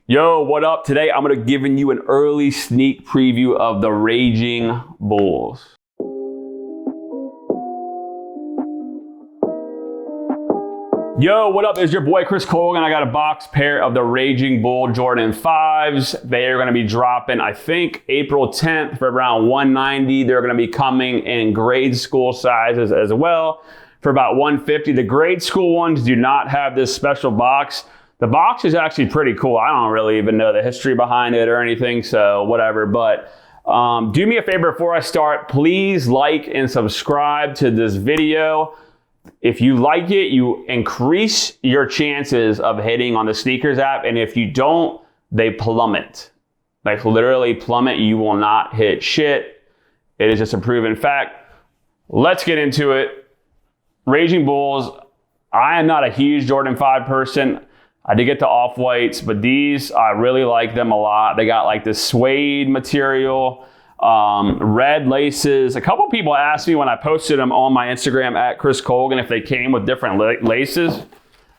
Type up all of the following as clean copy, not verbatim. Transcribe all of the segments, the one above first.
Yo, what up? Today I'm going to giving you an early sneak preview of the Raging Bulls. Yo, what up? It's your boy Chris Colgan. I got a box pair of the Raging Bull Jordan 5s. They are going to be dropping, I think, April 10th for around $190. They're going to be coming in grade school sizes as well for about $150. The grade school ones do not have this special box. The box is actually pretty cool. I don't really even know the history behind it or anything, so whatever. But do me a favor before I start, please like and subscribe to this video. If you like it, you increase your chances of hitting on the sneakers app. And if you don't, they plummet. Like literally plummet. You will not hit shit. It is just a proven fact. Let's get into it. Raging Bulls. I am not a huge Jordan 5 person. I did get the off-whites, but these, I really like them a lot. They got like this suede material, red laces. A couple people asked me when I posted them on my Instagram at Chris Colgan if they came with different laces.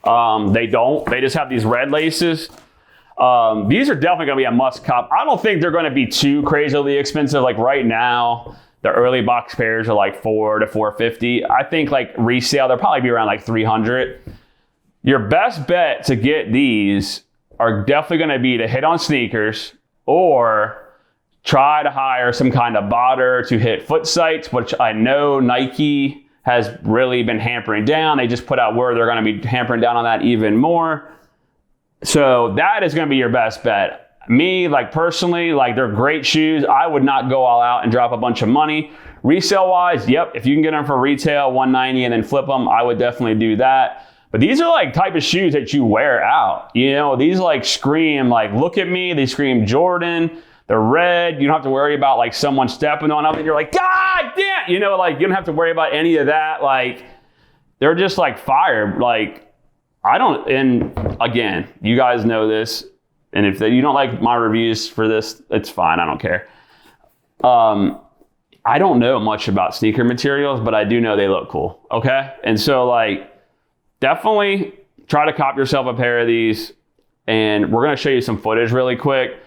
They don't. They just have these red laces. These are definitely going to be a must cop. I don't think they're going to be too crazily expensive. Like right now, the early box pairs are like $400 to $450. I think like resale, they'll probably be around like $300. Your best bet to get these are definitely going to be to hit on sneakers or try to hire some kind of botter to hit foot sites, which I know Nike has really been hampering down. They just put out word they're going to be hampering down on that even more. So that is going to be your best bet. Me, like personally, like they're great shoes. I would not go all out and drop a bunch of money. Resale wise, yep, if you can get them for retail, $190 and then flip them, I would definitely do that. But these are like type of shoes that you wear out. You know, these like scream like, look at me. They scream Jordan. They're red. You don't have to worry about like someone stepping on them and you're like, God damn. You know, like you don't have to worry about any of that. Like they're just like fire. Like I don't, and again, you guys know this. And if you don't like my reviews for this, it's fine. I don't care. I don't know much about sneaker materials, but I do know they look cool. Okay. And so like, definitely try to cop yourself a pair of these, and we're going to show you some footage really quick.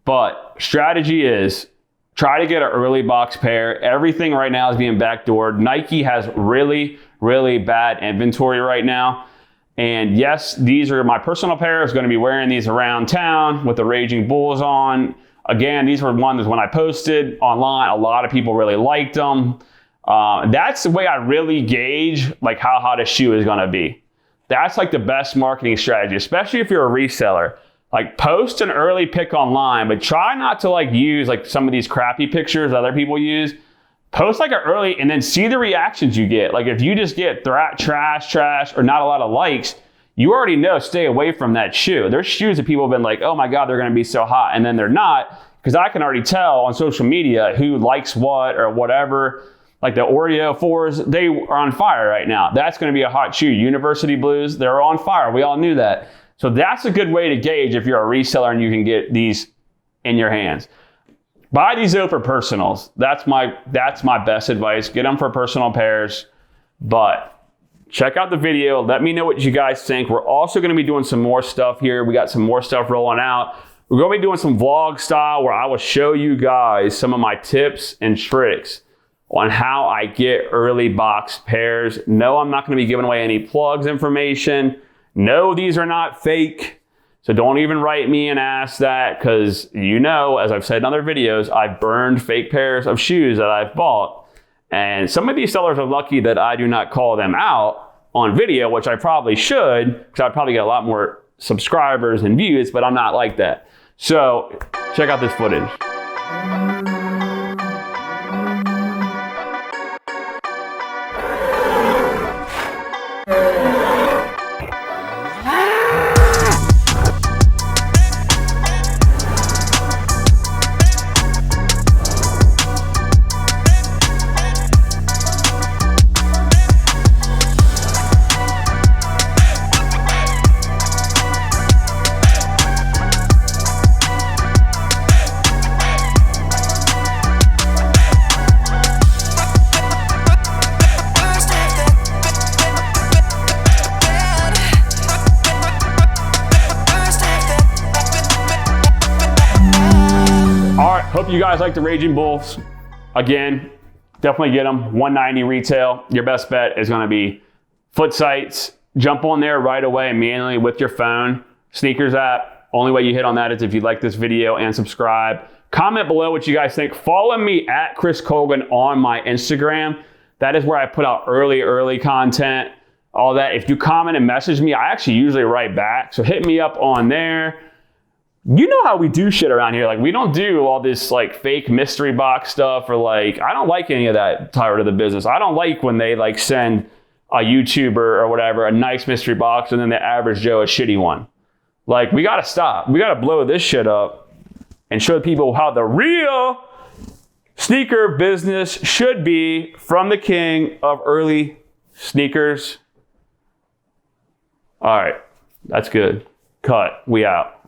But strategy is try to get an early box pair. Everything right now is being backdoored. Nike has really, really bad inventory right now. And yes, these are my personal pair. I was going to be wearing these around town with the Raging Bulls on. Again, these were ones when I posted online. A lot of people really liked them. That's the way I really gauge like how hot a shoe is going to be. That's like the best marketing strategy, especially if you're a reseller. Like post an early pic online, but try not to like use like some of these crappy pictures other people use. Post like an early and then see the reactions you get. Like if you just get trash, or not a lot of likes, you already know, stay away from that shoe. There's shoes that people have been like, oh my God, they're going to be so hot. And then they're not, because I can already tell on social media who likes what or whatever. Like the Oreo 4s, they are on fire right now. That's going to be a hot shoe. University Blues, they're on fire. We all knew that. So that's a good way to gauge if you're a reseller and you can get these in your hands. Buy these though for personals. That's my best advice. Get them for personal pairs. But check out the video. Let me know what you guys think. We're also going to be doing some more stuff here. We got some more stuff rolling out. We're going to be doing some vlog style where I will show you guys some of my tips and tricks on how I get early box pairs. No, I'm not going to be giving away any plugs information. No, these are not fake. So don't even write me and ask that, because you know, as I've said in other videos, I've burned fake pairs of shoes that I've bought. And some of these sellers are lucky that I do not call them out on video, which I probably should, because I'd probably get a lot more subscribers and views, but I'm not like that. So check out this footage. Hope you guys like the Raging Bulls. Again, definitely get them. $190 retail. Your best bet is going to be Foot Sites. Jump on there right away manually with your phone. Sneakers app. Only way you hit on that is if you like this video and subscribe. Comment below what you guys think. Follow me at Chris Colgan on my Instagram. That is where I put out early content, all that. If you comment and message me, I actually usually write back. So hit me up on there. You know how we do shit around here. Like, we don't do all this like fake mystery box stuff, or like, I don't like any of that part of the business. I don't like when they like send a YouTuber or whatever a nice mystery box and then the average Joe a shitty one. Like, we gotta stop. We gotta blow this shit up and show people how the real sneaker business should be, from the king of early sneakers. All right, that's good. Cut. We out.